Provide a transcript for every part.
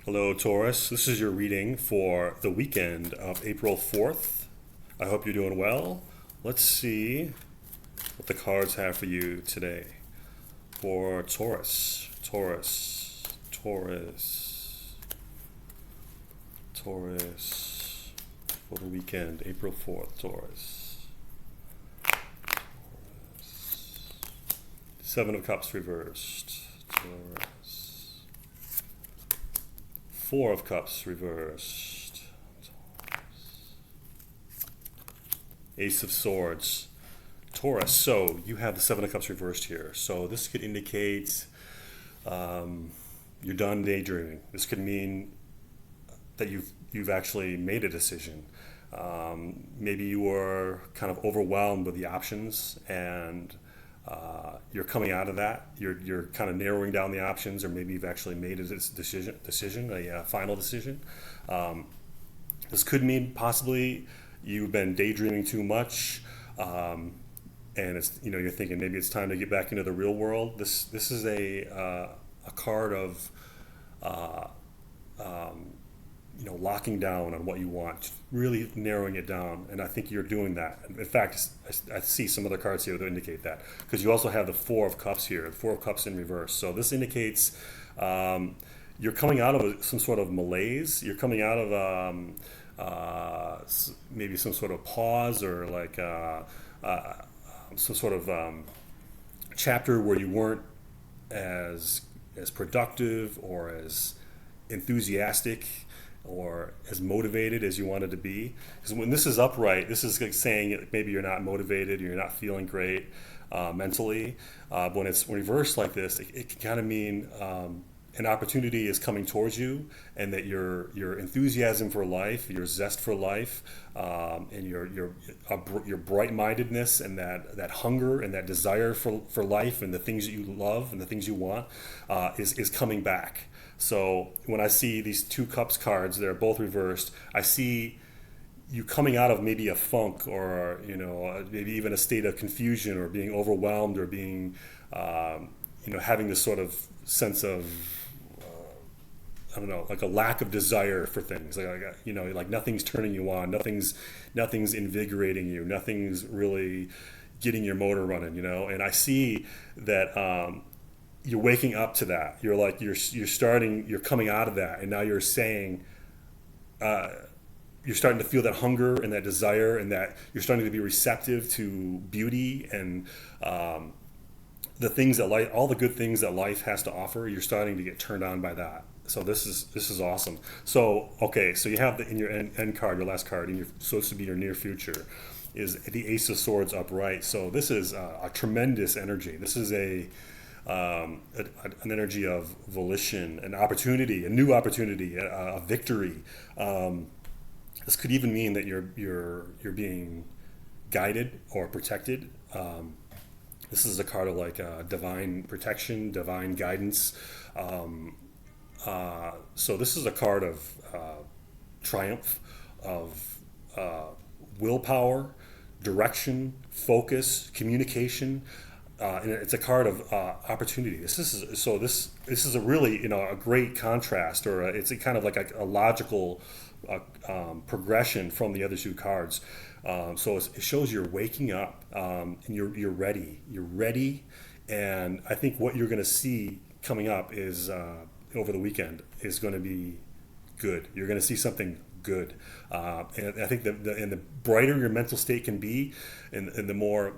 Hello, Taurus. This is your reading for the weekend of April 4th. I hope you're doing well. Let's see what the cards have for you today. For Taurus, Taurus, Taurus, Taurus, for the weekend, April 4th, Taurus. Taurus. Seven of Cups reversed, Taurus. Four of Cups reversed. Ace of Swords. Taurus, so you have the Seven of Cups reversed here. So this could indicate you're done daydreaming. This could mean that you've actually made a decision. Maybe you were kind of overwhelmed with the options and you're coming out of that. You're kind of narrowing down the options, or maybe you've actually made a decision, a final decision. This could mean possibly you've been daydreaming too much, and it's you're thinking maybe it's time to get back into the real world. This is a card of locking down on what you want, really narrowing it down, and I think you're doing that. In fact, I see some other cards here that indicate that, because you also have the Four of Cups here, the Four of Cups in reverse. So this indicates you're coming out of some sort of malaise. You're coming out of maybe some sort of pause, or like some sort of chapter where you weren't as productive or as enthusiastic or as motivated as you wanted to be. Because when this is upright, this is like saying maybe you're not motivated, you're not feeling great mentally. When it's reversed like this, it can kind of mean an opportunity is coming towards you, and that your enthusiasm for life, your zest for life, and your bright-mindedness, and that hunger and that desire for life and the things that you love and the things you want is coming back. So when I see these Two Cups cards, they're both reversed, I see you coming out of maybe a funk, or maybe even a state of confusion, or being overwhelmed, or being having this sort of sense of I don't know, like a lack of desire for things, like nothing's turning you on, nothing's invigorating you, nothing's really getting your motor running, and I see that you're waking up to that. You're coming out of that, and now you're saying, you're starting to feel that hunger and that desire, and that you're starting to be receptive to beauty and the things that life, all the good things that life has to offer. You're starting to get turned on by that. So this is awesome. So okay, so you have in your end card, your last card, and you're supposed to be your near future, is the Ace of Swords upright. So this is a tremendous energy. This is an energy of volition, an opportunity, a new opportunity, a victory. This could even mean that you're being guided or protected. This is a card of like divine protection, divine guidance. So this is a card of triumph, of willpower, direction, focus, communication. And it's a card of opportunity. This is a really a great contrast, or it's a kind of like a logical progression from the other two cards. So it shows you're waking up, and you're ready. You're ready, and I think what you're going to see coming up is over the weekend is going to be good. You're going to see something good, and I think that the brighter your mental state can be, and the more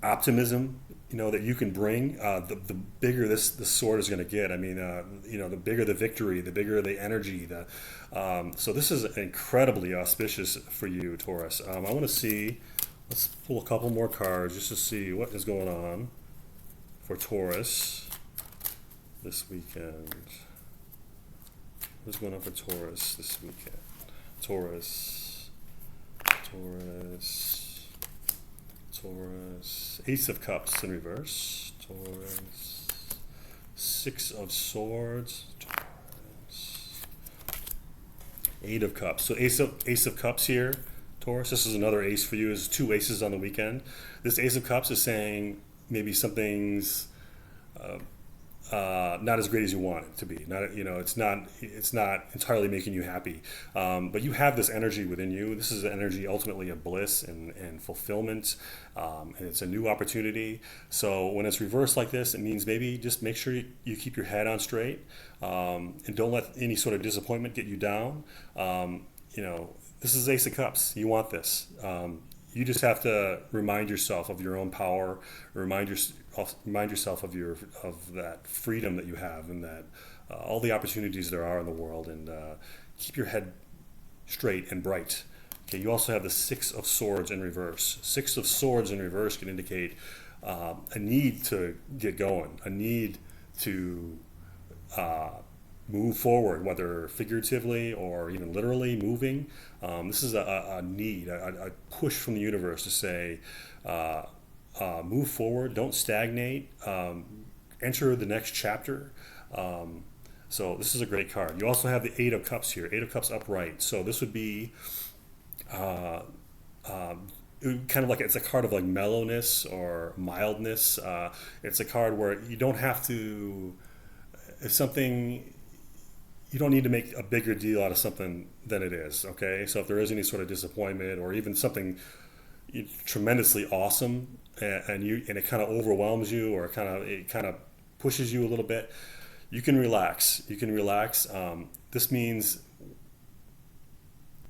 optimism that you can bring, the bigger this sword is going to get. I mean, the bigger the victory, the bigger the energy. So this is incredibly auspicious for you, Taurus. I want to see. Let's pull a couple more cards just to see what is going on for Taurus this weekend. What's going on for Taurus this weekend? Taurus. Ace of Cups in reverse. Taurus. Six of Swords. Taurus. Eight of Cups. So Ace of Cups here, Taurus. This is another ace for you. There's two aces on the weekend. This Ace of Cups is saying maybe something's not as great as you want it to be. Not, you know, it's not entirely making you happy. But you have this energy within you. This is an energy ultimately of bliss and fulfillment, and it's a new opportunity. So when it's reversed like this, it means maybe just make sure you keep your head on straight, and don't let any sort of disappointment get you down. You know, this is Ace of Cups. You want this. You just have to remind yourself of your own power. Remind yourself of that freedom that you have, and that all the opportunities there are in the world, and keep your head straight and bright. Okay. You also have the Six of Swords in reverse. Six of Swords in reverse can indicate a need to get going, a need to move forward, whether figuratively or even literally moving. This is a need, a push from the universe to say, move forward, don't stagnate, enter the next chapter. So this is a great card. You also have the Eight of Cups here, Eight of Cups upright. So this would be kind of like, it's a card of like mellowness or mildness. It's a card where you don't have to, if something, you don't need to make a bigger deal out of something than it is. Okay, so if there is any sort of disappointment or even something tremendously awesome, and it kind of overwhelms you, or it kind of pushes you a little bit, you can relax. You can relax. This means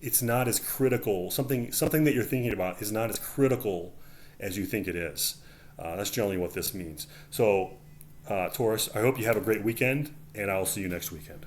it's not as critical. Something that you're thinking about is not as critical as you think it is. That's generally what this means. So, Taurus, I hope you have a great weekend, and I'll see you next weekend.